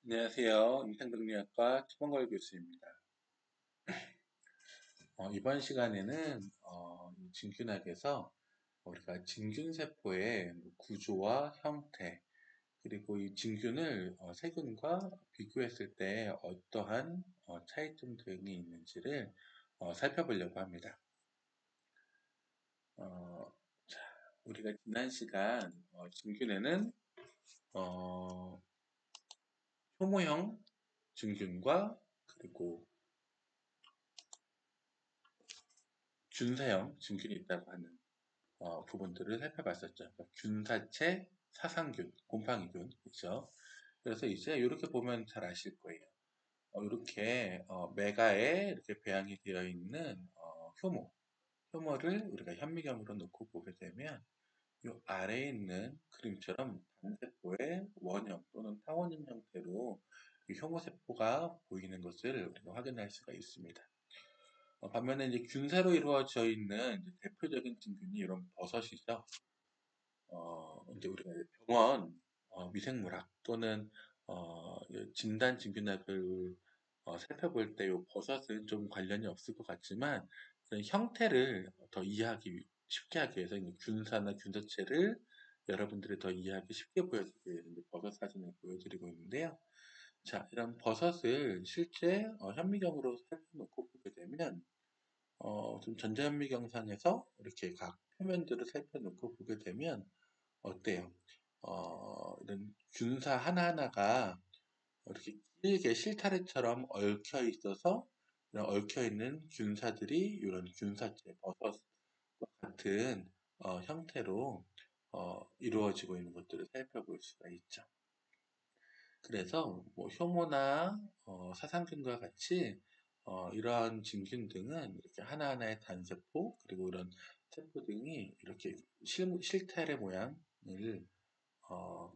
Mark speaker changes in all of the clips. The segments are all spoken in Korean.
Speaker 1: 안녕하세요. 임상병리학과 최범걸 교수입니다. 이번 시간에는 이 진균학에서 우리가 진균세포의 구조와 형태, 그리고 이 진균을 세균과 비교했을 때 어떠한 차이점 등이 있는지를 살펴보려고 합니다. 자, 우리가 지난 시간 진균에는 효모형 진균과 그리고 균사형 진균이 있다고 하는 부분들을 살펴봤었죠. 그러니까 균사체, 사상균, 곰팡이균이죠. 그래서 이제 이렇게 보면 잘 아실 거예요. 이렇게 메가에 이렇게 배양이 되어 있는 효모를 우리가 현미경으로 놓고 보게 되면 이 아래에 있는 그림처럼 단세포의 원형 또는 타원형 형태로 이 효모세포가 보이는 것을 우리가 확인할 수가 있습니다. 반면에 이제 균사로 이루어져 있는 이제 대표적인 진균이 이런 버섯이죠. 이제 우리가 병원 미생물학 또는 진단 진균학을 살펴볼 때 이 버섯은 좀 관련이 없을 것 같지만 형태를 더 이해하기 쉽게 하기 위해서 이제 균사나 균사체를 여러분들이 더 이해하기 쉽게 보여주기 위해서 이제 버섯 사진을 보여드리고 있는데요. 자, 이런 버섯을 실제 현미경으로 살펴놓고 보게 되면 좀 전자현미경상에서 이렇게 각 표면들을 살펴놓고 보게 되면 어때요? 이런 균사 하나하나가 이렇게 길게 실타래처럼 얽혀 있어서 이런 얽혀 있는 균사들이 이런 균사체, 버섯과 같은 형태로 이루어지고 있는 것들을 살펴볼 수가 있죠. 그래서 뭐 효모나 사상균과 같이 이러한 진균 등은 이렇게 하나하나의 단세포 그리고 이런 세포 등이 이렇게 실타래 모양을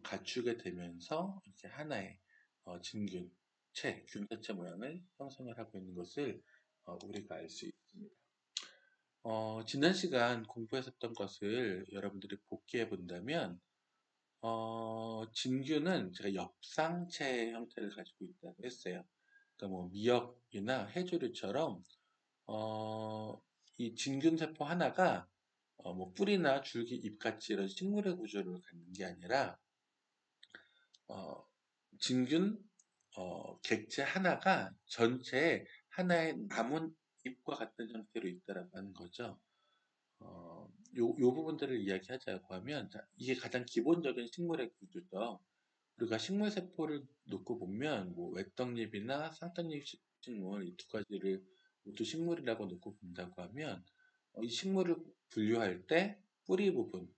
Speaker 1: 갖추게 되면서 이렇게 하나의 균사체 모양을 형성을 하고 있는 것을 우리가 알 수 있습니다. 지난 시간 공부했었던 것을 여러분들이 복기해 본다면 진균은 제가 엽상체 형태를 가지고 있다고 했어요. 그러니까 뭐 미역이나 해조류처럼 이 진균세포 하나가 뭐 뿌리나 줄기, 잎같이 이런 식물의 구조를 갖는 게 아니라 어, 진균 객체 하나가 전체에 하나의 나뭇잎과 같은 형태로 있다라고 하는 거죠. 요 부분들을 이야기하자고 하면 이게 가장 기본적인 식물의 구조죠. 우리가 식물 세포를 놓고 보면 뭐 외떡잎이나 쌍떡잎 식물 이 두 가지를 모두 식물이라고 놓고 본다고 하면 이 식물을 분류할 때 뿌리 부분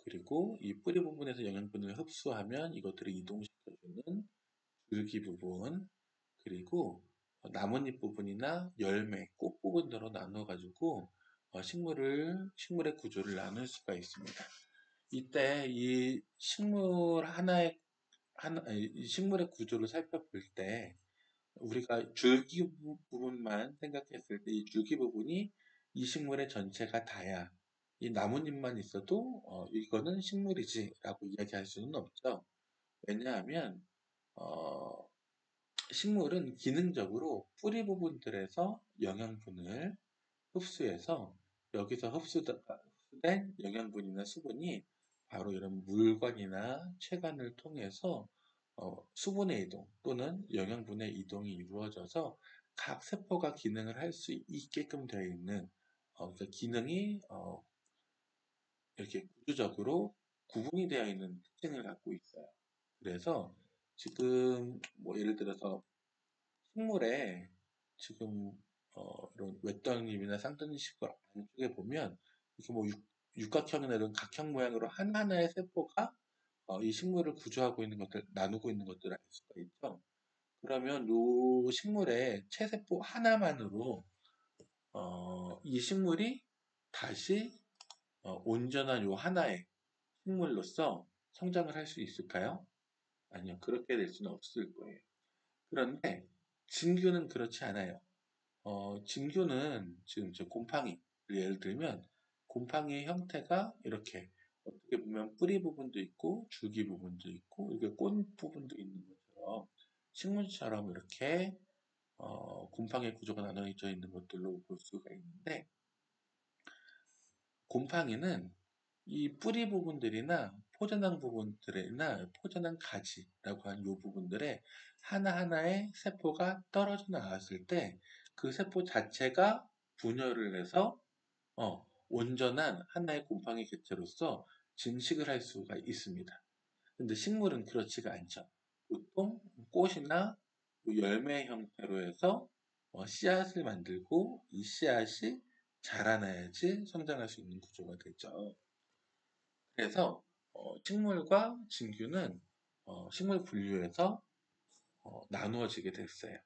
Speaker 1: 그리고 이 뿌리 부분에서 영양분을 흡수하면 이것들을 이동시켜주는 줄기 부분 그리고 나뭇잎 부분이나 열매, 꽃 부분으로 나눠 가지고 식물의 구조를 나눌 수가 있습니다. 이때 이 식물 이 식물의 구조를 살펴볼 때 우리가 줄기 부분만 생각했을 때 이 줄기 부분이 이 식물의 전체가 다야. 이 나뭇잎만 있어도 이거는 식물이지라고 이야기할 수는 없죠. 왜냐하면 어, 식물은 기능적으로 뿌리 부분들에서 영양분을 흡수해서 여기서 흡수된 영양분이나 수분이 바로 이런 물관이나 췌관을 통해서 수분의 이동 또는 영양분의 이동이 이루어져서 각 세포가 기능을 할 수 있게끔 되어 있는 그러니까 기능이 이렇게 구조적으로 구분이 되어 있는 특징을 갖고 있어요. 그래서 지금 뭐 예를 들어서 식물에 지금 이런 외떡잎이나 쌍떡잎을 안쪽에 보면 이렇게 뭐 육각형이나 이런 각형 모양으로 하나하나의 세포가 이 식물을 구조하고 있는 것들, 나누고 있는 것들을 알 수가 있죠. 그러면 이 식물의 체세포 하나만으로 이 식물이 다시 온전한 요 하나의 식물로서 성장을 할 수 있을까요? 아니요, 그렇게 될 수는 없을 거예요. 그런데 진균은 그렇지 않아요. 진균은 지금 저 곰팡이 예를 들면 곰팡이의 형태가 이렇게 어떻게 보면 뿌리 부분도 있고 줄기 부분도 있고 이게 꽃 부분도 있는 것처럼 식물처럼 이렇게 곰팡이 구조가 나눠져 있는 것들로 볼 수가 있는데, 곰팡이는 이 뿌리 부분들이나 포전한 부분들이나 포전한 가지라고 하는 이 부분들에 하나하나의 세포가 떨어져 나왔을 때 그 세포 자체가 분열을 해서 온전한 하나의 곰팡이 객체로서 증식을 할 수가 있습니다. 근데 식물은 그렇지가 않죠. 보통 꽃이나 열매 형태로 해서 씨앗을 만들고 이 씨앗이 자라나야지 성장할 수 있는 구조가 되죠. 그래서 식물과 진균은 식물 분류에서 나누어지게 됐어요.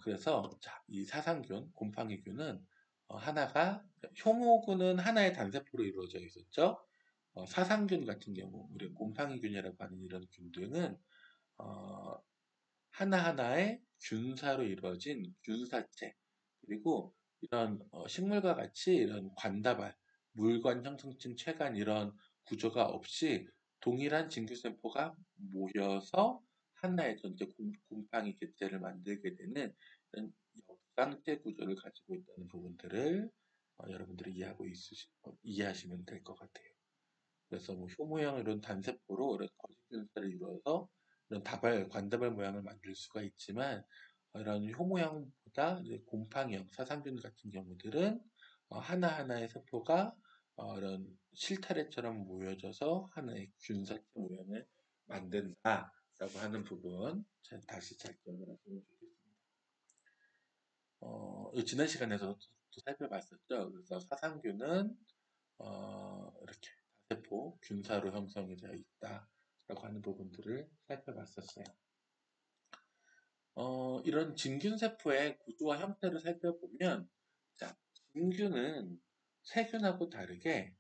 Speaker 1: 그래서 자, 이 사상균, 곰팡이균은 하나가 효모균은 하나의 단세포로 이루어져 있었죠. 사상균 같은 경우, 우리 곰팡이균이라고 하는 이런 균등은 어, 하나하나의 균사로 이루어진 균사체, 그리고 이런 식물과 같이 이런 관다발, 물관 형성층 체관 이런 구조가 없이 동일한 진균세포가 모여서 하나의 전체 곰팡이 객체를 만들게 되는 이런 역상체 구조를 가지고 있다는 부분들을 여러분들이 이해하시면 될 것 같아요. 그래서 뭐 효모형 이런 단세포로 이런 거짓균사를 이루어서 이런 관다발 모양을 만들 수가 있지만, 이런 효모형보다 이제 곰팡이형, 사상균 같은 경우들은 하나하나의 세포가 이런 실타래처럼 모여져서 하나의 균사체 모양을 만든다라고 하는 부분 다시 잘 기억을 하시면 좋겠습니다. 지난 시간에도 또 살펴봤었죠. 그래서 사상균은 이렇게 세포, 균사로 형성이 되어 있다라고 하는 부분들을 살펴봤었어요. 이런 진균세포의 구조와 형태를 살펴보면, 자, 진균은 세균하고 다르게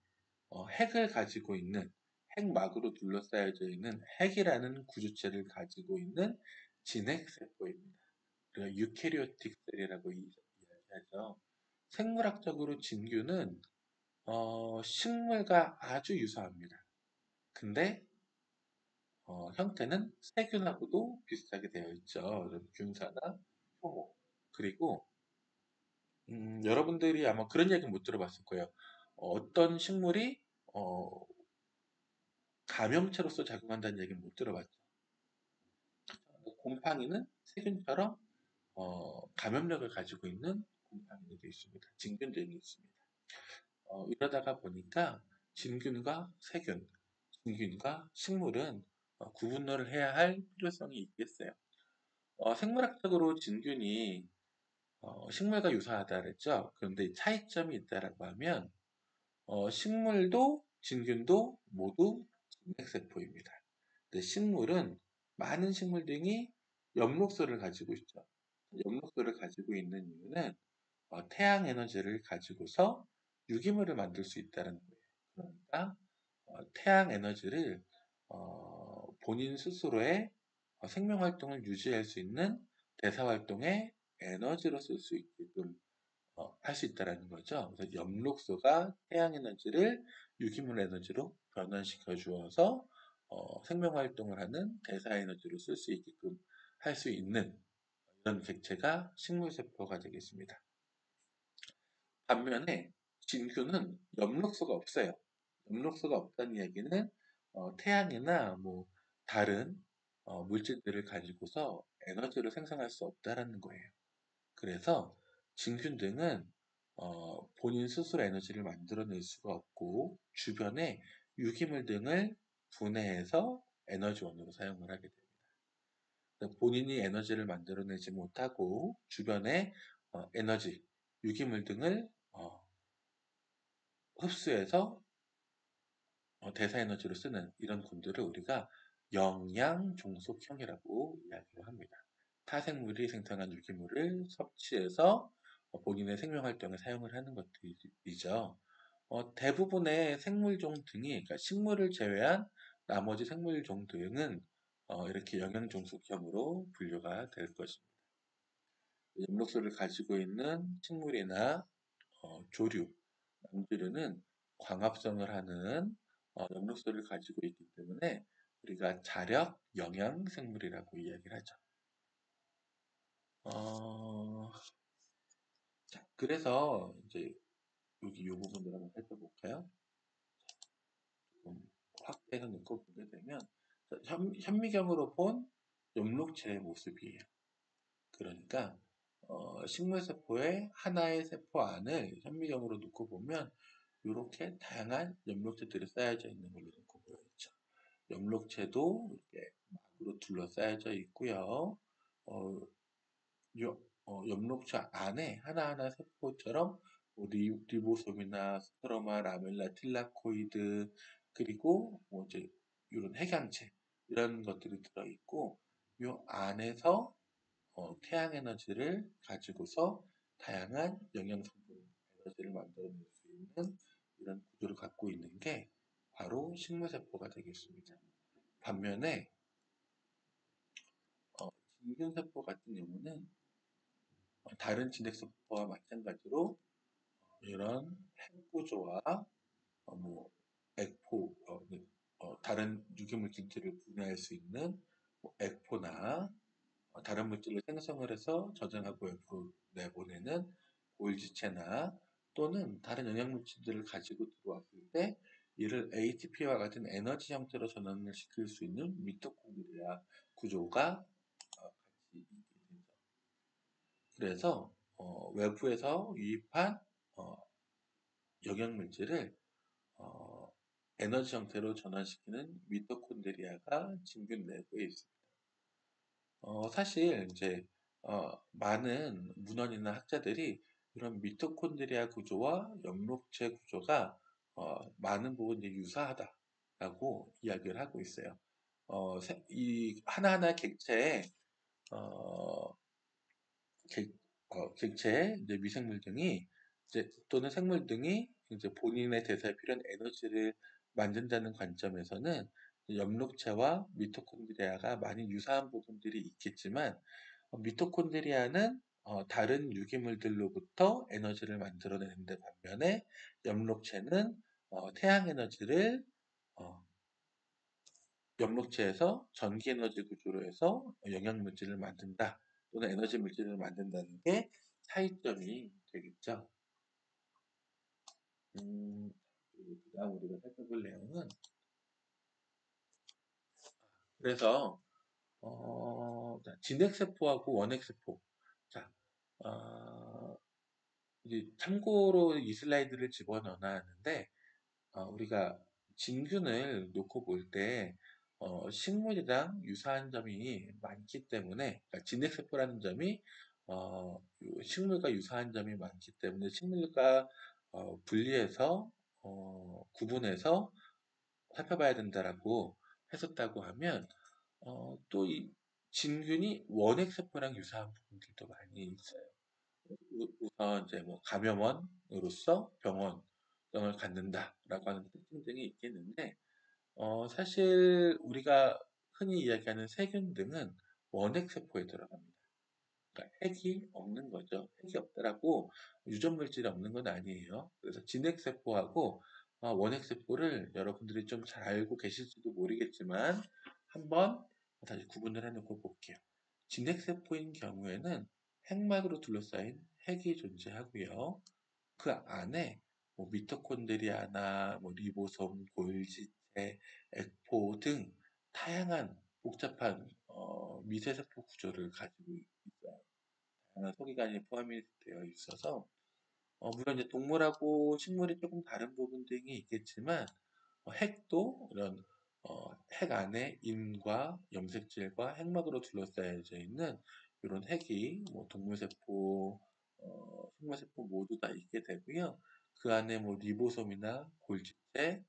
Speaker 1: 핵을 가지고 있는, 핵막으로 둘러싸여져 있는 핵이라는 구조체를 가지고 있는 진핵세포입니다. 우리가 유캐리오틱 셀이라고 이야기하죠. 생물학적으로 진균은 식물과 아주 유사합니다. 근데 형태는 세균하고도 비슷하게 되어 있죠. 균사나 효모. 그리고 여러분들이 아마 그런 얘기는 못 들어봤을 거예요. 어떤 식물이 감염체로서 작용한다는 얘기는 못 들어봤죠. 곰팡이는 세균처럼 감염력을 가지고 있는 곰팡이들이 있습니다. 진균들이 있습니다. 이러다가 보니까 진균과 세균, 진균과 식물은 구분을 해야 할 필요성이 있겠어요. 생물학적으로 진균이 식물과 유사하다 그랬죠. 그런데 차이점이 있다라고 하면 식물도 진균도 모두 진핵세포입니다. 근데 식물은 많은 식물 등이 엽록소를 가지고 있죠. 엽록소를 가지고 있는 이유는 태양 에너지를 가지고서 유기물을 만들 수 있다는 거예요. 그러니까 태양 에너지를 본인 스스로의 생명 활동을 유지할 수 있는 대사 활동의 에너지로 쓸 수 있게끔 할 수 있다는 거죠. 그래서 엽록소가 태양 에너지를 유기물 에너지로 변환시켜 주어서 생명 활동을 하는 대사 에너지로 쓸 수 있게끔 할 수 있는 이런 객체가 식물세포가 되겠습니다. 반면에 진균은 엽록소가 없어요. 엽록소가 없다는 얘기는 태양이나 뭐 다른 물질들을 가지고서 에너지를 생성할 수 없다라는 거예요. 그래서 진균 등은 본인 스스로 에너지를 만들어낼 수가 없고 주변에 유기물 등을 분해해서 에너지원으로 사용을 하게 됩니다. 본인이 에너지를 만들어내지 못하고 주변에 에너지, 유기물 등을 흡수해서 대사 에너지로 쓰는 이런 군들을 우리가 영양종속형이라고 이야기를 합니다. 타생물이 생성한 유기물을 섭취해서 본인의 생명활동에 사용을 하는 것들이죠. 대부분의 생물종 등이, 그러니까 식물을 제외한 나머지 생물종 등은 이렇게 영양종속형으로 분류가 될 것입니다. 엽록소를 가지고 있는 식물이나 조류, 남조류는 광합성을 하는 엽록소를 가지고 있기 때문에 우리가 자력 영양 생물이라고 이야기를 하죠. 어, 자, 그래서 이제 여기 이 부분을 한번 살펴볼까요? 좀 확대해서 놓고 보게 되면 현미경으로 본 엽록체의 모습이에요. 그러니까 식물세포의 하나의 세포 안을 현미경으로 놓고 보면 이렇게 다양한 엽록체들이 쌓여져 있는 걸로 놓고 보여있죠. 엽록체도 이렇게 막으로 둘러싸여져 있고요. 어, 엽록체 안에 하나하나 세포처럼 뭐 리보솜이나 스트로마, 라멜라, 틸라코이드 그리고 뭐 이제 이런 핵양체 이런 것들이 들어있고 이 안에서 태양 에너지를 가지고서 다양한 영양 성분 에너지를 만들어낼 수 있는 이런 구조를 갖고 있는 게 바로 식물세포가 되겠습니다. 반면에 진균세포 같은 경우는 다른 진핵세포와 마찬가지로 이런 핵구조와 뭐 액포, 다른 유기물질들을 분해할 수 있는 뭐 액포나 다른 물질을 생성을 해서 저장하고 옆으로 내보내는 골지체나 또는 다른 영양물질들을 가지고 들어왔을 때 이를 ATP와 같은 에너지 형태로 전환을 시킬 수 있는 미토콘드리아 구조가 같이 있게 되죠. 그래서 외부에서 유입한 어, 영양물질을 어, 에너지 형태로 전환시키는 미토콘드리아가 진균 내부에 있습니다. 사실 이제 많은 문헌이나 학자들이 이런 미토콘드리아 구조와 엽록체 구조가 많은 부분 이제 유사하다라고 이야기를 하고 있어요. 이 하나하나 객체에 어, 객, 객체의 이제 미생물 등이 이제 또는 생물 등이 이제 본인의 대사에 필요한 에너지를 만든다는 관점에서는 엽록체와 미토콘드리아가 많이 유사한 부분들이 있겠지만 미토콘드리아는 다른 유기물들로부터 에너지를 만들어내는데 반면에 엽록체는 태양 에너지를 어, 엽록체에서 전기 에너지 구조로 해서 영양 물질을 만든다 또는 에너지 물질을 만든다는 게 차이점이 되겠죠. 그리고 그다음 우리가 살펴볼 내용은 그래서 진핵세포하고 원핵세포. 자, 이제 참고로 이 슬라이드를 집어넣어놨는데 우리가 진균을 놓고 볼 때 식물이랑 유사한 점이 많기 때문에 그러니까 진핵세포라는 점이 식물과 유사한 점이 많기 때문에 식물과 분리해서 구분해서 살펴봐야 된다라고 했었다고 하면 또 이 진균이 원핵세포랑 유사한 부분들도 많이 있어요. 우선 이제 뭐 감염원으로서 병원성을 갖는다라고 하는 특징 등이 있겠는데 사실 우리가 흔히 이야기하는 세균 등은 원핵세포에 들어갑니다. 그러니까 핵이 없는 거죠. 핵이 없더라고 유전 물질이 없는 건 아니에요. 그래서 진핵세포하고 원핵세포를 여러분들이 좀 잘 알고 계실지도 모르겠지만 한번 다시 구분을 해놓고 볼게요. 진핵세포인 경우에는 핵막으로 둘러싸인 핵이 존재하고요. 그 안에 뭐 미토콘드리아나 뭐 리보솜, 골지체, 액포 등 다양한 복잡한 미세세포 구조를 가지고 있어요. 다양한 소기관이 포함이 되어 있어서 물론 이제 동물하고 식물이 조금 다른 부분 등이 있겠지만 핵도 이런 핵 안에 인과 염색질과 핵막으로 둘러싸여져 있는 이런 핵이 뭐 동물세포, 식물세포 모두 다 있게 되고요. 그 안에 뭐 리보솜이나 골지체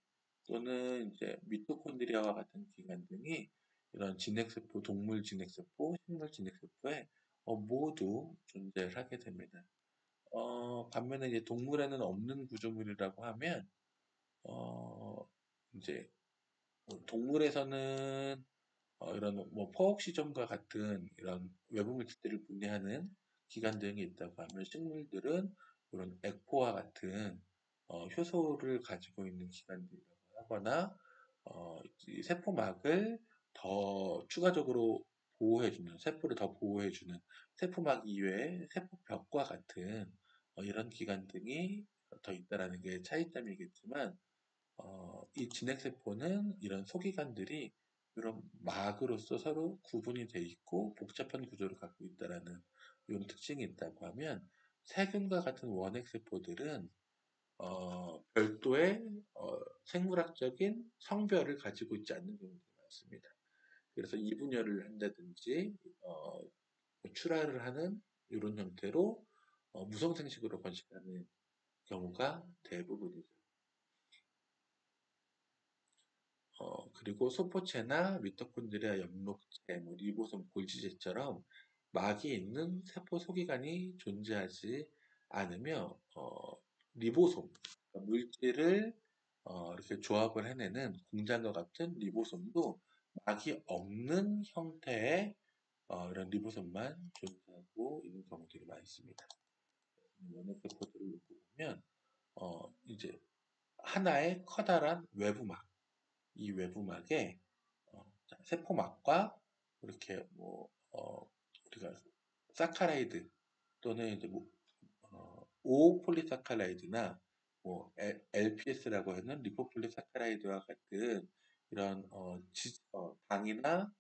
Speaker 1: 또는 이제 미토콘드리아와 같은 기관 등이 이런 진핵세포, 동물 진핵세포, 식물 진핵세포에 모두 존재를 하게 됩니다. 반면에 이제 동물에는 없는 구조물이라고 하면 어, 이제 동물에서는 이런 뭐 포옥시전과 같은 이런 외부 물질들을 분해하는 기관 등이 있다고 하면 식물들은 이런 액포와 같은 효소를 가지고 있는 기관들이라고 하거나 이 세포막을 더 추가적으로 보호해주는, 세포를 더 보호해주는 세포막 이외에 세포벽과 같은 이런 기관들이 더 있다라는 게 차이점이겠지만, 이 진핵세포는 이런 소기관들이 이런 막으로서 서로 구분이 돼 있고 복잡한 구조를 갖고 있다라는 이런 특징이 있다고 하면, 세균과 같은 원핵세포들은 별도의 생물학적인 성별을 가지고 있지 않는 경우가 많습니다. 그래서 이분열을 한다든지 출하를 하는 이런 형태로 무성생식으로 번식하는 경우가 대부분이죠. 그리고 소포체나 미토콘드리아 엽록체, 뭐 리보솜, 골지제처럼 막이 있는 세포 소기관이 존재하지 않으며 리보솜, 그러니까 물질을 이렇게 조합을 해내는 공장과 같은 리보솜도 막이 없는 형태의 이런 리보솜만 존재하고 있는 경우들이 많습니다. 원핵세포들을 놓고 보면 이제 하나의 커다란 외부막, 이 외부막에 세포막과 이렇게 우리가 사카라이드 또는 이제 오폴리사카라이드나 LPS라고 하는 리포폴리사카라이드와 같은 이런 당이나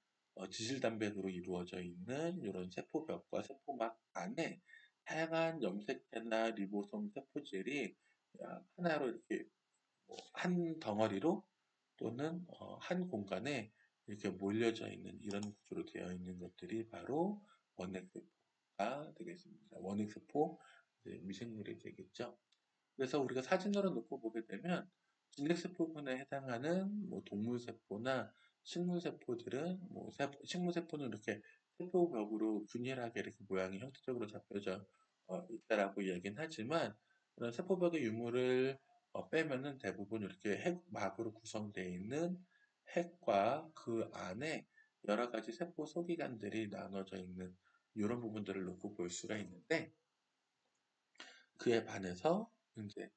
Speaker 1: 지질단백으로 이루어져 있는 이런 세포벽과 세포막 안에 다양한 염색체나 리보솜 세포질이 하나로 이렇게 한 덩어리로 또는 한 공간에 이렇게 몰려져 있는 이런 구조로 되어 있는 것들이 바로 원핵세포가 되겠습니다. 원핵세포 미생물이 되겠죠. 그래서 우리가 사진으로 놓고 보게 되면 진핵세포군에 해당하는 동물세포나 식물세포들은 식물세포는 이렇게 세포벽으로 균일하게 이렇게 모양이 형태적으로 잡혀져 있다라고 이야기는 하지만 그런 세포벽의 유무를 빼면은 대부분 이렇게 핵막으로 구성되어 있는 핵과 그 안에 여러 가지 세포 소기관들이 나눠져 있는 이런 부분들을 놓고 볼 수가 있는데, 그에 반해서 이제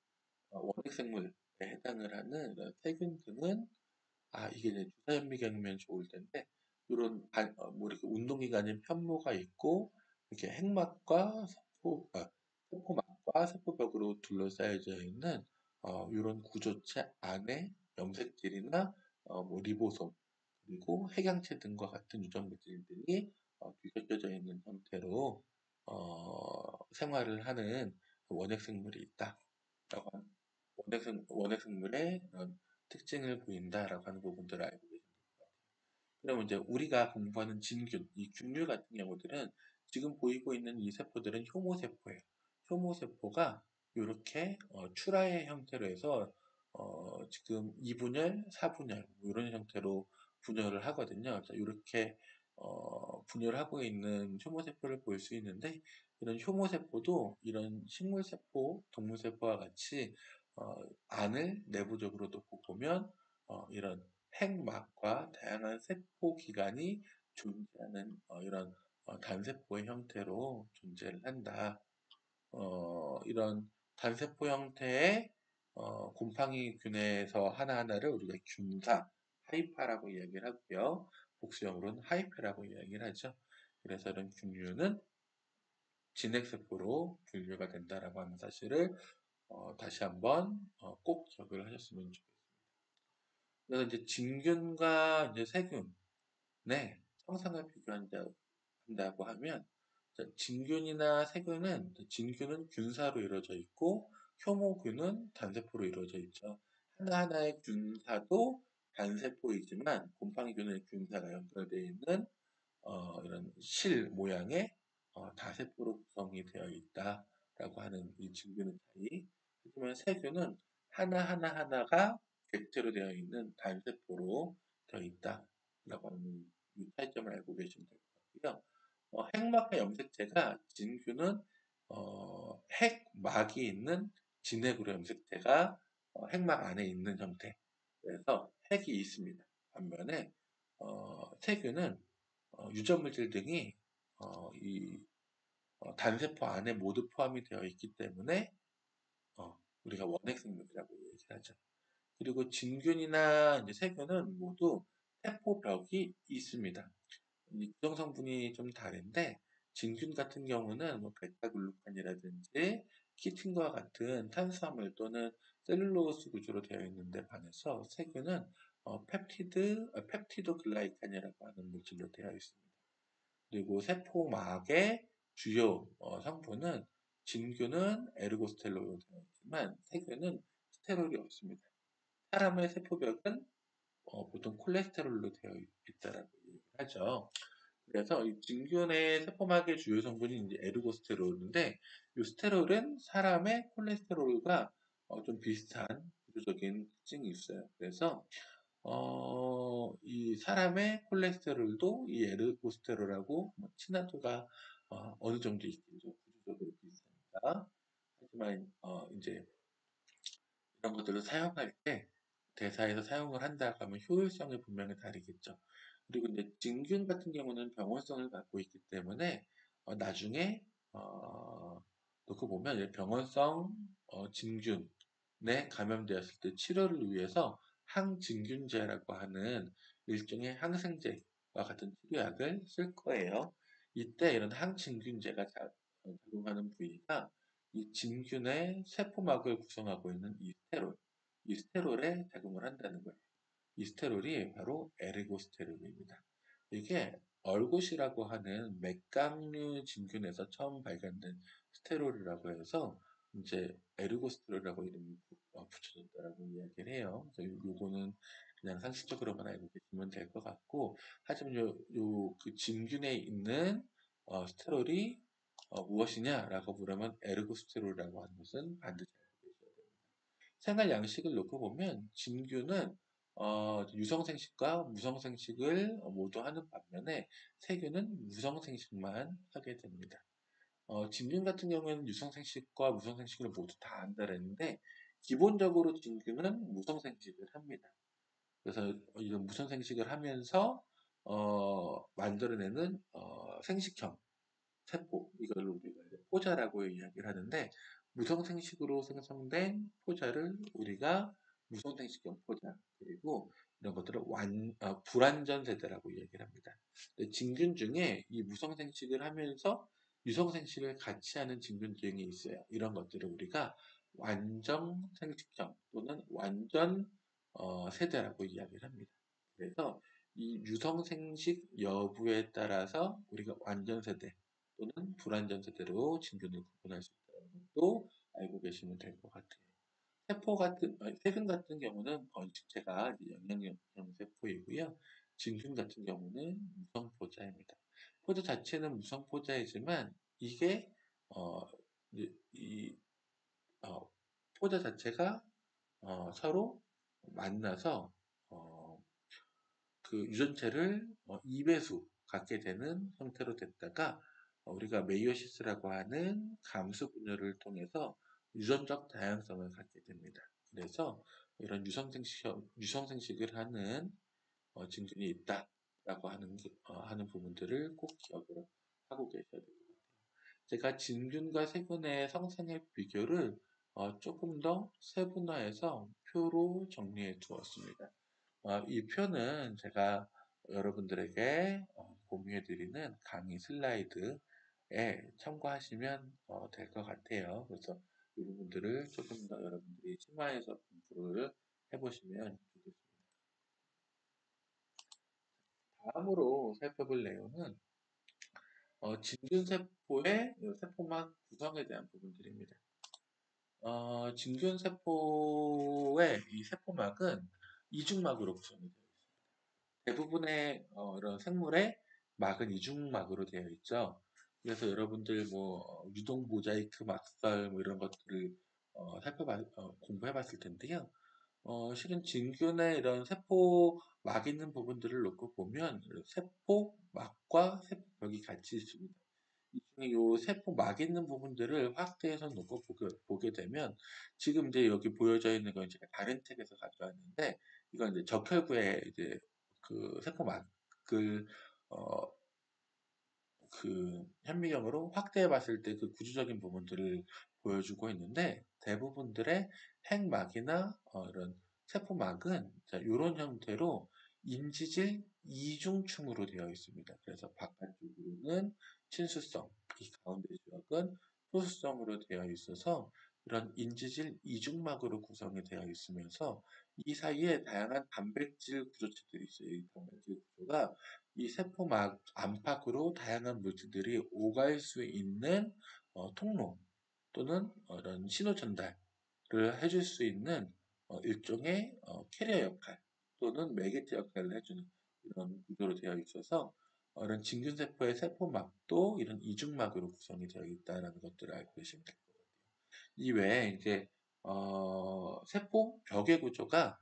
Speaker 1: 원핵생물에 해당을 하는 이런 세균 등은 이게 이제 주사현미경이면 좋을 텐데 이런 이렇게 운동기관인 편모가 있고 이렇게 핵막과 세포막과 세포벽으로 둘러싸여져 있는 이런 구조체 안에 염색질이나 리보솜 그리고 핵양체 등과 같은 유전 물질들이 뒤섞여져 있는 형태로 생활을 하는 원핵생물이 있다라고 하는 원핵생물의 특징을 보인다라고 하는 부분들을 알고 계십니다. 그럼 이제 우리가 공부하는 진균, 이 균류 같은 경우들은 지금 보이고 있는 이 세포들은 효모세포예요. 효모세포가 이렇게 출하의 형태로 해서 지금 2분열, 4분열 이런 형태로 분열을 하거든요. 자, 이렇게 분열하고 있는 효모세포를 볼 수 있는데, 이런 효모세포도 이런 식물세포, 동물세포와 같이 안을 내부적으로 놓고 보면 이런 핵막과 다양한 세포 기관이 존재하는 이런 단세포의 형태로 존재를 한다. 이런 단세포 형태의 곰팡이균에서 하나하나를 우리가 균사, 하이파라고 이야기를 하고요. 복수형으로는 하이페라고 이야기를 하죠. 그래서 이런 균류는 진핵세포로 분류가 된다라고 하는 사실을 다시 한번 꼭 기억을 하셨으면 좋겠습니다. 그래서 이제 진균과 이제 세균의 형상을 비교한다고 하면, 진균이나 세균은 진균은 균사로 이루어져 있고 효모균은 단세포로 이루어져 있죠. 하나하나의 균사도 단세포이지만 곰팡이균의 균사가 연결되어 있는 이런 실 모양의 다세포로 구성이 되어 있다라고 하는 이 진균의 차이. 하지만 세균은 하나하나가 객체로 되어 있는 단세포로 되어 있다라고 하는 이 차이점을 알고 계시면 될 것 같고요. 핵막과 염색체가 진균은 핵막이 있는 진핵으로 염색체가 핵막 안에 있는 형태. 그래서 핵이 있습니다. 반면에 세균은 유전물질 등이 이 단세포 안에 모두 포함이 되어 있기 때문에 우리가 원핵생물이라고 얘기를 하죠. 그리고 진균이나 이제 세균은 모두 세포벽이 있습니다. 이 구성 성분이 좀 다른데 진균 같은 경우는 뭐 베타글루칸이라든지 키틴과 같은 탄수화물 또는 셀룰로스 구조로 되어 있는데 반해서 세균은 펩티도글라이칸이라고 하는 물질로 되어 있습니다. 그리고 세포막의 주요 성분은 진균은 에르고스테롤로 되어 있지만 세균은 스테롤이 없습니다. 사람의 세포벽은 보통 콜레스테롤로 되어 있다라고 얘기하죠. 그래서 이 진균의 세포막의 주요 성분이 이제 에르고스테롤인데, 이 스테롤은 사람의 콜레스테롤과 좀 비슷한 구조적인 특징이 있어요. 그래서 이 사람의 콜레스테롤도 이 에르고스테롤하고 뭐 친화도가 어느 정도 있겠죠. 구조적으로 비슷하니까. 하지만 이제 이런 것들을 사용할 때 대사에서 사용을 한다고 하면 효율성이 분명히 다르겠죠. 그리고 이제 진균 같은 경우는 병원성을 갖고 있기 때문에 나중에 놓고 보면 병원성 진균에 감염되었을 때 치료를 위해서 항진균제라고 하는 일종의 항생제와 같은 치료약을 쓸 거예요. 이때 이런 항진균제가 작용하는 부위가 이 진균의 세포막을 구성하고 있는 이 스테롤에 작용을 한다는 거예요. 이 스테롤이 바로 에르고스테롤입니다. 이게 얼굿이라고 하는 맥강류 진균에서 처음 발견된 스테롤이라고 해서 이제 에르고스테롤이라고 이름이 붙여졌다라고 이야기를 해요. 그래서 요거는 그냥 상식적으로만 알고 계시면 될 것 같고, 하지만 그 진균에 있는 스테롤이 무엇이냐라고 물으면 에르고스테롤이라고 하는 것은 반드시 알고 계셔야 됩니다. 생활 양식을 놓고 보면 진균은 유성생식과 무성생식을 모두 하는 반면에 세균은 무성생식만 하게 됩니다. 진균 같은 경우에는 유성생식과 무성생식을 모두 다 한다는데 기본적으로 진균은 무성생식을 합니다. 그래서 이런 무성생식을 하면서 만들어내는 생식형 세포, 이걸 우리가 이제 포자라고 이야기를 하는데, 무성생식으로 생성된 포자를 우리가 무성생식형 포자, 그리고 이런 것들을 불완전 세대라고 이야기를 합니다. 진균 중에 이 무성생식을 하면서 유성생식을 같이 하는 진균들이 있어요. 이런 것들을 우리가 완전 생식형 또는 완전 세대라고 이야기를 합니다. 그래서 이 유성생식 여부에 따라서 우리가 완전 세대 또는 불완전 세대로 진균을 구분할 수 있다는 것도 알고 계시면 될 것 같아요. 세균 같은 경우는 번식체가 영양형 세포이고요. 진균 같은 경우는 무성포자입니다. 포자 자체는 무성포자이지만 이게 어, 이 포자 자체가 서로 만나서 그 유전체를 2배수 갖게 되는 형태로 됐다가 우리가 메이오시스라고 하는 감수 분열을 통해서 유전적 다양성을 갖게 됩니다. 그래서 이런 유성생식을 하는 진균이 있다라고 하는 부분들을 꼭 기억을 하고 계셔야 됩니다. 제가 진균과 세균의 성생의 비교를 조금 더 세분화해서 표로 정리해 두었습니다. 이 표는 제가 여러분들에게 공유해드리는 강의 슬라이드에 참고하시면 될 것 같아요. 그래서 이 부분들을 조금 더 여러분들이 심화해서 공부를 해보시면 좋겠습니다. 다음으로 살펴볼 내용은 진균세포의 세포막 구성에 대한 부분들입니다. 진균세포의 이 세포막은 이중막으로 구성이 되어 있습니다. 대부분의 이런 생물의 막은 이중막으로 되어 있죠. 그래서 여러분들 뭐 유동 모자이크 막설 뭐 이런 것들을 공부해봤을 텐데요. 실은 진균의 이런 세포막 있는 부분들을 놓고 보면 세포막과 세포벽이 같이 있습니다. 이 중에 요 세포막 있는 부분들을 확대해서 놓고 보게 되면 지금 이제 여기 보여져 있는 건 제가 다른 책에서 가져왔는데 이건 이제 적혈구의 이제 그 세포막을 어, 그 현미경으로 확대해 봤을 때 그 구조적인 부분들을 보여주고 있는데 대부분들의 핵막이나 이런 세포막은 자, 이런 형태로 인지질 이중충으로 되어 있습니다. 그래서 바깥쪽으로는 친수성, 이 가운데 지역은 소수성으로 되어 있어서 이런 인지질 이중막으로 구성이 되어 있으면서 이 사이에 다양한 단백질 구조체들이 있어요. 이 단백질 구조가 이 세포막 안팎으로 다양한 물질들이 오갈 수 있는 통로 또는 이런 신호 전달을 해줄 수 있는 일종의 캐리어 역할 또는 매개체 역할을 해주는 이런 구조로 되어 있어서 이런 진균세포의 세포막도 이런 이중막으로 구성이 되어 있다는 것들을 알고 계시면 됩니다. 이 외에 이제 세포 벽의 구조가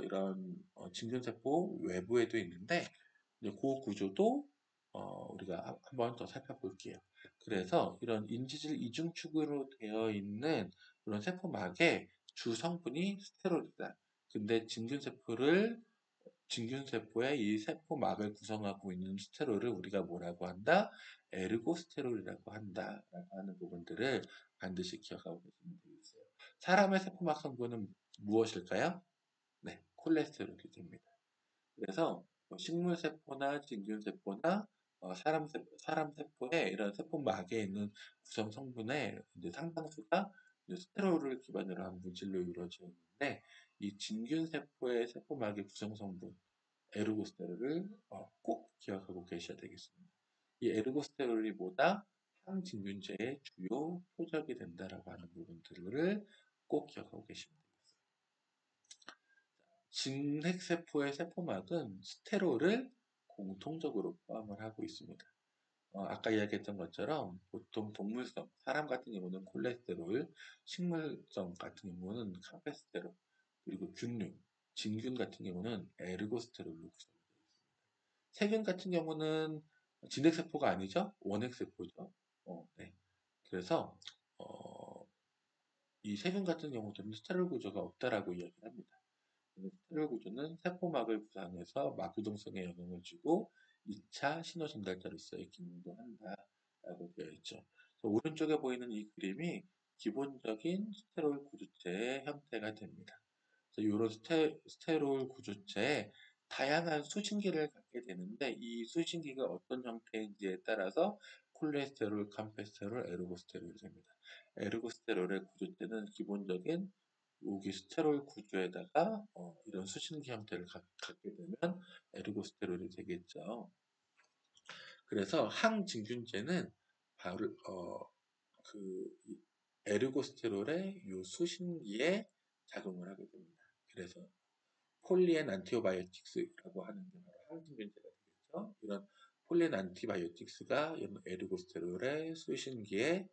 Speaker 1: 이런 진균세포 외부에도 있는데 이제 그 구조도 우리가 한번 더 살펴볼게요. 그래서 이런 인지질 이중축으로 되어 있는 그런 세포막의 주 성분이 스테로이드다. 근데 진균세포의 이 세포막을 구성하고 있는 스테롤을 우리가 뭐라고 한다? 에르고스테롤이라고 한다라고 하는 부분들을 반드시 기억하고 계시면 되겠어요. 사람의 세포막 성분은 무엇일까요? 네, 콜레스테롤이 됩니다. 그래서 식물세포나 진균세포나 사람 세포의 이런 세포막에 있는 구성 성분의 이제 상당수가 이제 스테롤을 기반으로 한 물질로 이루어져 있는데 이 진균세포의 세포막의 구성 성분 에르고스테롤을 꼭 기억하고 계셔야 되겠습니다. 이 에르고스테롤이 뭐다? 항진균제의 주요 표적이 된다라고 하는 부분들을 꼭 기억하고 계시면 되겠습니다. 진핵세포의 세포막은 스테롤을 공통적으로 포함을 하고 있습니다. 아까 이야기했던 것처럼 보통 동물성, 사람 같은 경우는 콜레스테롤, 식물성 같은 경우는 카페스테롤, 그리고 균류, 진균 같은 경우는 에르고스테롤로 구성이 되어 있습니다. 세균 같은 경우는 진핵세포가 아니죠? 원핵세포죠. 네. 그래서 어, 이 세균 같은 경우들은 스테롤 구조가 없다라고 이야기를 합니다. 스테롤 구조는 세포막을 구성해서 막유동성에 영향을 주고 2차 신호 전달자로서의 기능도 한다라고 되어 있죠. 오른쪽에 보이는 이 그림이 기본적인 스테롤 구조체의 형태가 됩니다. 이런 스테롤 구조체에 다양한 수신기를 갖게 되는데 이 수신기가 어떤 형태인지에 따라서 콜레스테롤, 캄페스테롤, 에르고스테롤이 됩니다. 에르고스테롤의 구조체는 기본적인 여기 스테롤 구조에다가 이런 수신기 형태를 갖게 되면 에르고스테롤이 되겠죠. 그래서 항진균제는 바로 그 에르고스테롤의 이 수신기에 작용을 하게 됩니다. 그래서 폴리엔 안티바이오틱스라고 하는 게 바로 항진균제가 되겠죠. 이런 폴리엔 안티바이오틱스가 에르고스테롤의 수신기에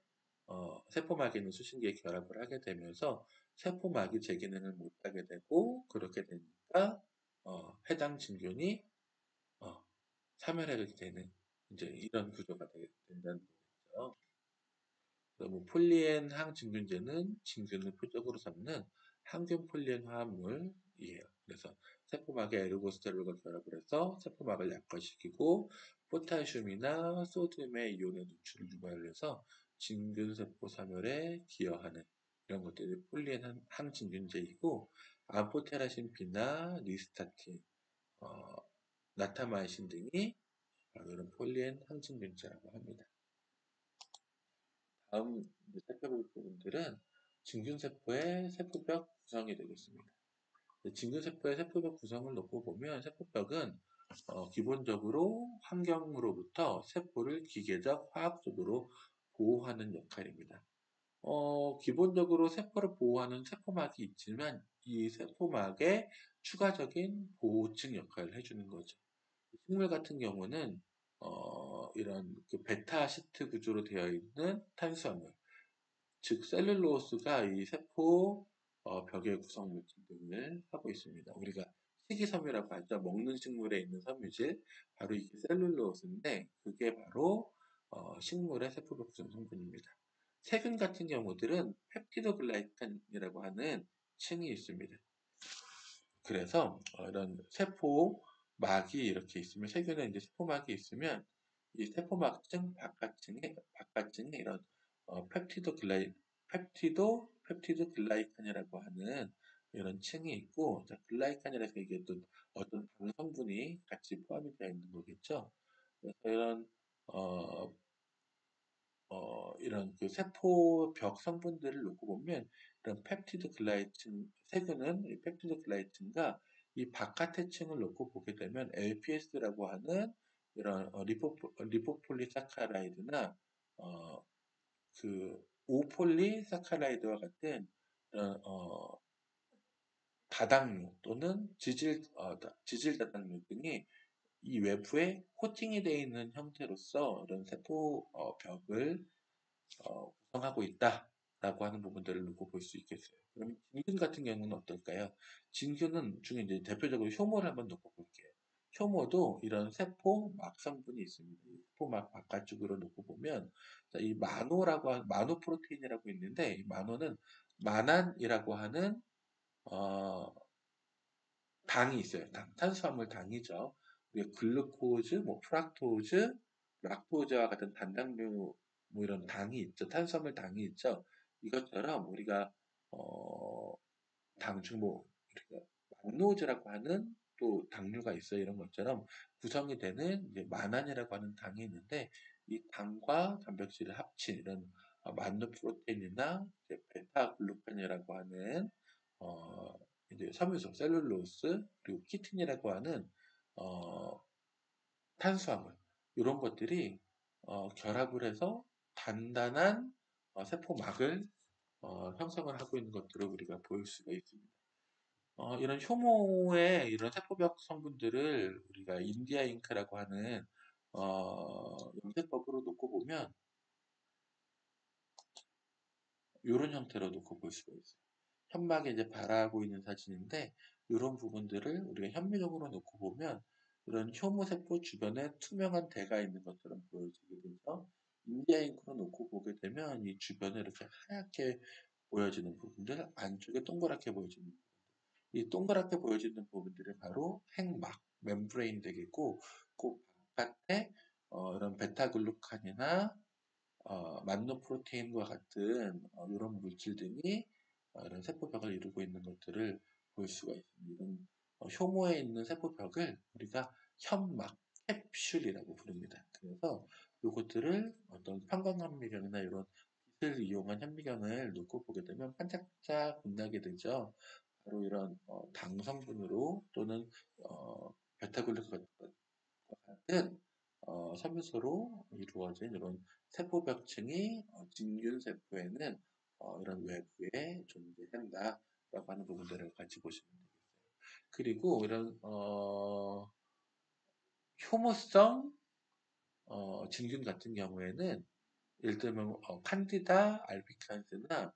Speaker 1: 세포막에 있는 수신기에 결합을 하게 되면서 세포막이 제 기능을 못하게 되고 그렇게 되니까 해당 진균이 사멸하게 되는 이제 이런 구조가 된다는 거겠죠. 그리고 폴리엔 항진균제는 진균을 표적으로 삼는 항균 폴리엔 화합물이에요. 그래서 세포막에 에르고스테롤과 결합을 해서 세포막을 약화시키고 포타슘이나 소듐의 이온의 누출을 유발해서 진균세포 사멸에 기여하는 이런 것들이 폴리엔 항진균제이고 암포테라신 B나 리스타틴, 어, 나타마이신 등이 바로 이런 폴리엔 항진균제라고 합니다. 다음 살펴볼 부분들은 진균세포의 세포벽 구성이 되겠습니다. 진균세포의 세포벽 구성을 놓고 보면 세포벽은 기본적으로 환경으로부터 세포를 기계적, 화학적으로 보호하는 역할입니다. 기본적으로 세포를 보호하는 세포막이 있지만 이 세포막에 추가적인 보호층 역할을 해주는 거죠. 식물 같은 경우는 이런 그 베타 시트 구조로 되어 있는 탄수화물, 즉 셀룰로스가 이 세포 벽의 구성 물질 등을 하고 있습니다. 우리가 식이섬유라고 하죠. 먹는 식물에 있는 섬유질, 바로 이게 셀룰로스인데 그게 바로 식물의 세포벽 구성 성분입니다. 세균 같은 경우들은 펩티도글라이칸이라고 하는 층이 있습니다. 그래서 이런 세포막이 이렇게 있으면 세균에 이제 세포막이 있으면 이 세포막층 바깥층에 이런 펩티도글라이칸이라고 하는 이런 층이 있고, 자, 글라이칸이라서 이게 또 어떤 당 성분이 같이 포함이 되어 있는 거겠죠. 그래서 어, 이런 그 세포벽 성분들을 놓고 보면 이런 펩티드 글라이틴 세균은 이 펩티드 글라이틴과 이 바깥의 층을 놓고 보게 되면 LPS라고 하는 이런 리포폴리사카라이드나 어, 그 오폴리사카라이드와 같은 이런 다당류 또는 지질 다당류 등이 이 외부에 코팅이 되어 있는 형태로서 이런 세포 벽을 구성하고 있다라고 하는 부분들을 놓고 볼 수 있겠어요. 그럼 진균 같은 경우는 어떨까요? 진균은 중에 이제 대표적으로 효모를 한번 놓고 볼게요. 효모도 이런 세포막 성분이 있습니다. 이 세포막 바깥쪽으로 놓고 보면 자, 이 마노 프로테인이라고 있는데 이 마노는 만안이라고 하는 어, 당이 있어요. 탄수화물 당이죠. 우리가 글루코즈, 뭐 프락토즈, 락토즈와 같은 단당류 뭐 이런 당이 있죠. 탄수화물 당이 있죠. 이것처럼 우리가 어, 당 중 뭐 우리가 막노즈라고 하는 또 당류가 있어요. 이런 것처럼 구성이 되는 이제 만안이라고 하는 당이 있는데 이 당과 단백질을 합친 이런 만노 프로테인이나 이제 베타글루칸이라고 하는 어, 이제 섬유소, 셀룰로스, 그리고 키틴이라고 하는 어, 탄수화물 이런 것들이 결합을 해서 단단한 세포막을 형성을 하고 있는 것들을 우리가 볼 수가 있습니다. 이런 효모의 이런 세포벽 성분들을 우리가 인디아 잉크라고 하는 염색법으로 놓고 보면 이런 형태로 놓고 볼 수가 있어요. 현막에 이제 발화하고 있는 사진인데 이런 부분들을 우리가 현미경으로 놓고 보면 이런 효모세포 주변에 투명한 대가 있는 것처럼 보여지게 되죠. 인디아 잉크로 놓고 보게 되면 이 주변에 이렇게 하얗게 보여지는 부분들, 안쪽에 동그랗게 보여지는 부분들. 이 동그랗게 보여지는 부분들이 바로 핵막, 멤브레인 되겠고 그 바깥에 이런 베타글루칸이나 만노 프로테인과 같은 이런 물질 등이 이런 세포벽을 이루고 있는 것들을 볼 수가 있습니다. 이런 효모에 있는 세포벽을 우리가 현막, 캡슐이라고 부릅니다. 그래서 이것들을 어떤 편광현미경이나 이런 빛을 이용한 현미경을 놓고 보게 되면 반짝반짝 빛나게 되죠. 바로 이런 당 성분으로 또는 베타글루칸 같은 섬유소로 이루어진 이런 세포벽층이 진균 세포에는 이런 외부에 존재한다라고 하는 부분들을 같이 보시면 되겠어요. 그리고 이런 효모성 진균 같은 경우에는 예를 들면 칸디다 알비칸스나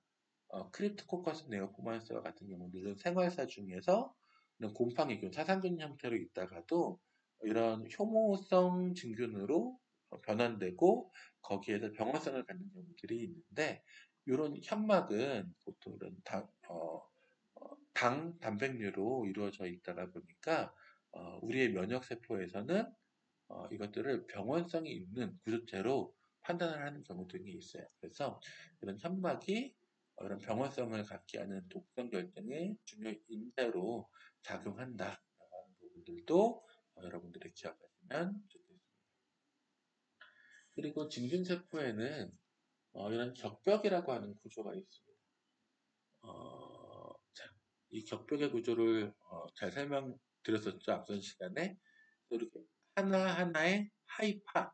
Speaker 1: 크립토코커스 네오포만스와 같은 경우는 이런 생활사 중에서 이런 곰팡이균, 사상균 형태로 있다가도 이런 효모성 진균으로 변환되고 거기에서 병원성을 갖는 경우들이 있는데 이런 현막은 보통 이런 단백류로 이루어져 있다가 보니까 우리의 면역세포에서는 이것들을 병원성이 있는 구조체로 판단을 하는 경우 등이 있어요. 그래서 이런 현막이 이런 병원성을 갖게 하는 독성 결정의 중요 인자로 작용한다라는 부분들도 여러분들이 기억하시면 좋겠습니다. 그리고 진균세포에는 이런 격벽이라고 하는 구조가 있습니다. 자, 이 격벽의 구조를 잘 설명드렸었죠. 앞선 시간에. 이렇게 하나하나의 하이파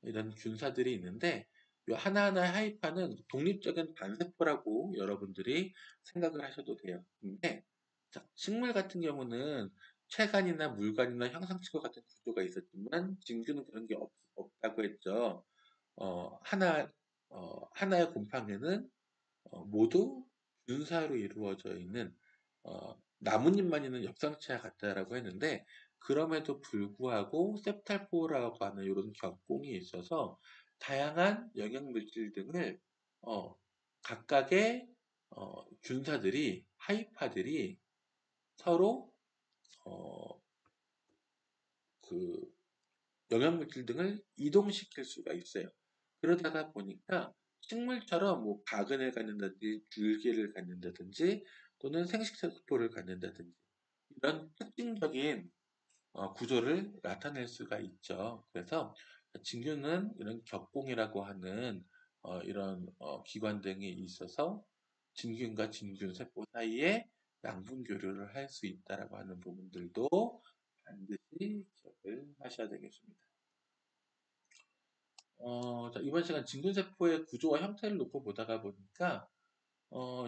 Speaker 1: 이런 균사들이 있는데 이 하나하나의 하이파는 독립적인 반세포라고 여러분들이 생각을 하셔도 돼요. 근데 자, 식물 같은 경우는 체관이나 물관이나 형상치과 같은 구조가 있었지만 진균은 그런 게 없다고 했죠. 하나 하나의 곰팡이는 모두 균사로 이루어져 있는 나뭇잎만 있는 엽상치와 같다라고 했는데 그럼에도 불구하고 septalpo라고 하는 이런 격공이 있어서 다양한 영양물질 등을 각각의 균사들이 하이파들이 서로 어, 그 영양물질 등을 이동시킬 수가 있어요. 그러다가 보니까 식물처럼 뭐 바근을 갖는다든지 줄기를 갖는다든지 또는 생식세포를 갖는다든지 이런 특징적인 구조를 나타낼 수가 있죠. 그래서 진균은 이런 격공이라고 하는 이런 기관 등이 있어서 진균과 진균 세포 사이에 양분 교류를 할 수 있다라고 하는 부분들도 반드시 기억을 하셔야 되겠습니다. 자, 이번 시간 진균세포의 구조와 형태를 놓고 보다가 보니까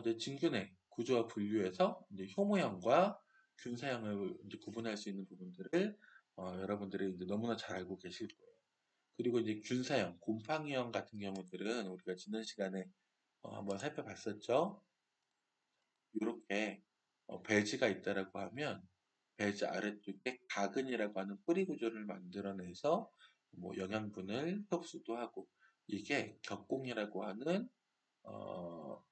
Speaker 1: 이제 진균의 구조와 분류해서 이제 효모형과 균사형을 이제 구분할 수 있는 부분들을 여러분들이 이제 너무나 잘 알고 계실 거예요. 그리고 이제 균사형, 곰팡이형 같은 경우들은 우리가 지난 시간에 한번 살펴봤었죠. 이렇게 배지가 있다라고 하면 배지 아래쪽에 가근이라고 하는 뿌리 구조를 만들어내서 뭐 영양분을 흡수도 하고 이게 격공이라고 하는 어,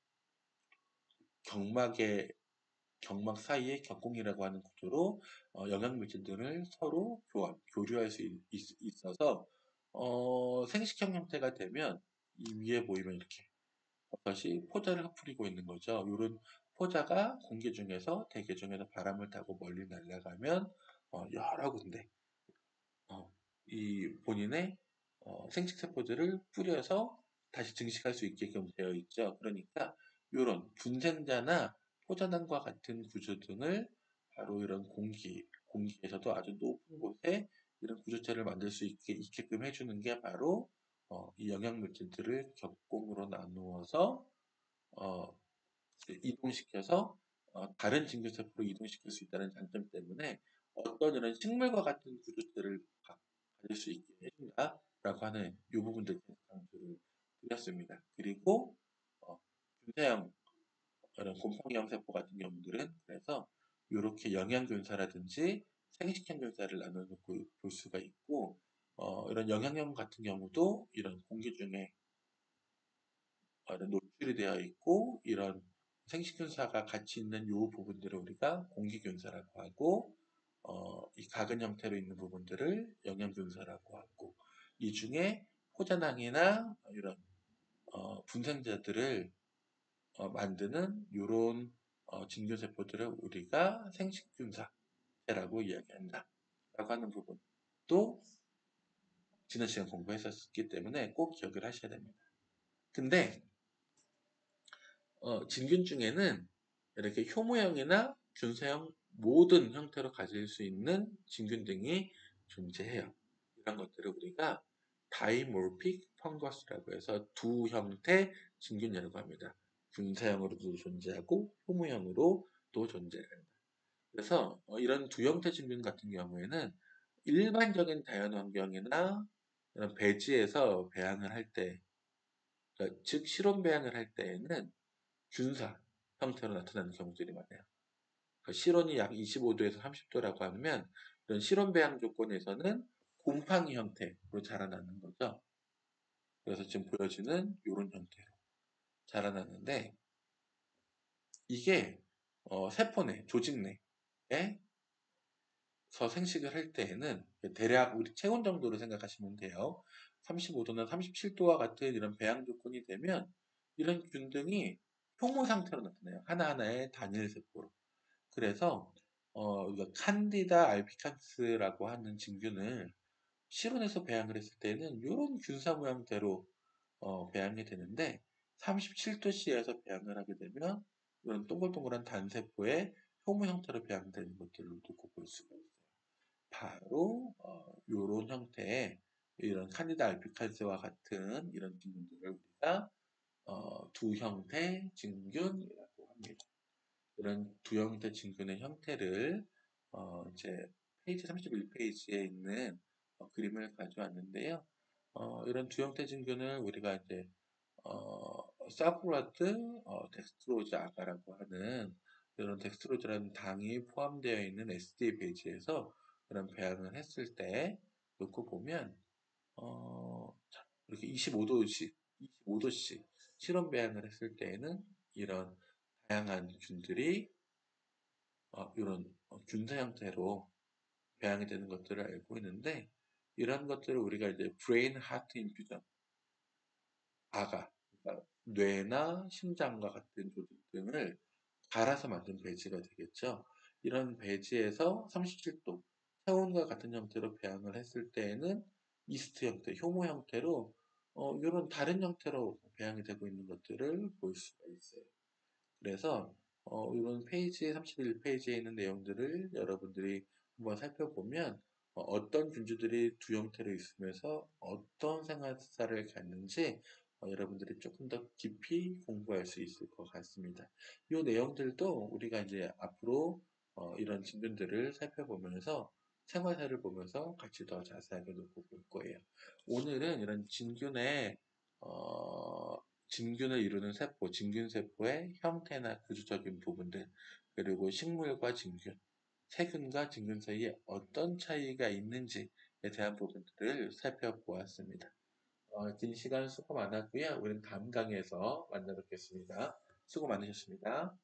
Speaker 1: 경막의 경막 사이의 격공이라고 하는 구조로 영양물질들을 서로 교류할 수 있어서 생식형 형태가 되면 이 위에 보이면 이렇게 버섯이 포자를 흩뿌리고 있는 거죠. 이런 포자가 공기 중에서 대기 중에서 바람을 타고 멀리 날아가면 여러 군데 이 본인의 생식세포들을 뿌려서 다시 증식할 수 있게끔 되어 있죠. 그러니까 이런 분생자나 포자단과 같은 구조 등을 바로 이런 공기에서도 아주 높은 곳에 이런 구조체를 만들 수 있게끔 해주는 게 바로 이 영양물질들을 격공으로 나누어서 어, 이동시켜서 다른 진균세포로 이동시킬 수 있다는 장점 때문에 어떤 이런 식물과 같은 구조체를 가질 수 있게 해준다라고 하는 이 부분들 강조를 드렸습니다. 그리고 균사형 이런 곰팡이형 세포 같은 경우들은 그래서 이렇게 영양균사라든지 생식형 균사를 나눠놓고 볼 수가 있고 이런 영양형 같은 경우도 이런 공기 중에 노출이 되어 있고 이런 생식균사가 같이 있는 이 부분들을 우리가 공기균사라고 하고 이 각은 형태로 있는 부분들을 영양균사라고 하고 이 중에 포자낭이나 이런 분생자들을 만드는 이런 진균세포들을 우리가 생식균사라고 이야기한다 라고 하는 부분도 지난 시간 공부했었기 때문에 꼭 기억을 하셔야 됩니다. 근데 진균 중에는 이렇게 효모형이나 균사형 모든 형태로 가질 수 있는 진균 등이 존재해요. 이런 것들을 우리가 다이모픽 펑거스라고 해서 두 형태 진균이라고 합니다. 균사형으로도 존재하고 효모형으로도 존재한다. 그래서 이런 두 형태 진균 같은 경우에는 일반적인 자연 환경이나 이런 배지에서 배양을 할 때, 그러니까 즉 실온 배양을 할 때에는 균사 형태로 나타나는 경우들이 많아요. 그러니까 실온이 약 25도에서 30도라고 하면 이런 실온 배양 조건에서는 곰팡이 형태로 자라나는 거죠. 그래서 지금 보여지는 이런 형태로 자라나는데 이게 세포 내, 조직 내에서 생식을 할 때에는 대략 우리 체온 정도로 생각하시면 돼요. 35도나 37도와 같은 이런 배양 조건이 되면 이런 균등이 효모 상태로 나타나요. 하나하나의 단일 세포로. 그래서 우리가 칸디다 알비칸스라고 하는 진균을 실온에서 배양을 했을 때는 이런 균사 모양대로 배양이 되는데 37도씨에서 배양을 하게 되면 이런 동글동글한 단세포의 효모 형태로 배양되는 것들을 두고 볼 수가 있어요. 바로 이런 형태의 이런 칸디다 알비칸스와 같은 이런 진균들을 우리가 두 형태 진균이라고 합니다. 이런 두 형태 진균의 형태를 이제 페이지 31페이지에 있는 그림을 가져왔는데요. 이런 두 형태 진균을 우리가 이제 사프라드 덱스트로즈 아가라고 하는 이런 덱스트로즈라는 당이 포함되어 있는 SD 페이지에서 그런 배양을 했을 때 놓고 보면 이렇게 25도씩 실험 배양을 했을 때에는 이런 다양한 균들이 이런 균사 형태로 배양이 되는 것들을 알고 있는데 이런 것들을 우리가 이제 브레인 하트 인퓨전 아가 그러니까 뇌나 심장과 같은 조직 등을 갈아서 만든 배지가 되겠죠. 이런 배지에서 37도 체온과 같은 형태로 배양을 했을 때에는 이스트 형태, 효모 형태로 이런 다른 형태로 배양이 되고 있는 것들을 볼 수가 있어요. 그래서 이런 페이지 31페이지에 있는 내용들을 여러분들이 한번 살펴보면 떤 균주들이 두 형태로 있으면서 어떤 생활사를 갖는지 여러분들이 조금 더 깊이 공부할 수 있을 것 같습니다. 이 내용들도 우리가 이제 앞으로 이런 진균들을 살펴보면서 생활사를 보면서 같이 더 자세하게 놓고 볼 거예요. 오늘은 이런 어, 진균을 이루는 세포, 진균세포의 형태나 구조적인 부분들, 그리고 식물과 진균, 세균과 진균 사이에 어떤 차이가 있는지에 대한 부분들을 살펴보았습니다. 긴 시간 수고 많았고요. 우리는 다음 강의에서 만나 뵙겠습니다. 수고 많으셨습니다.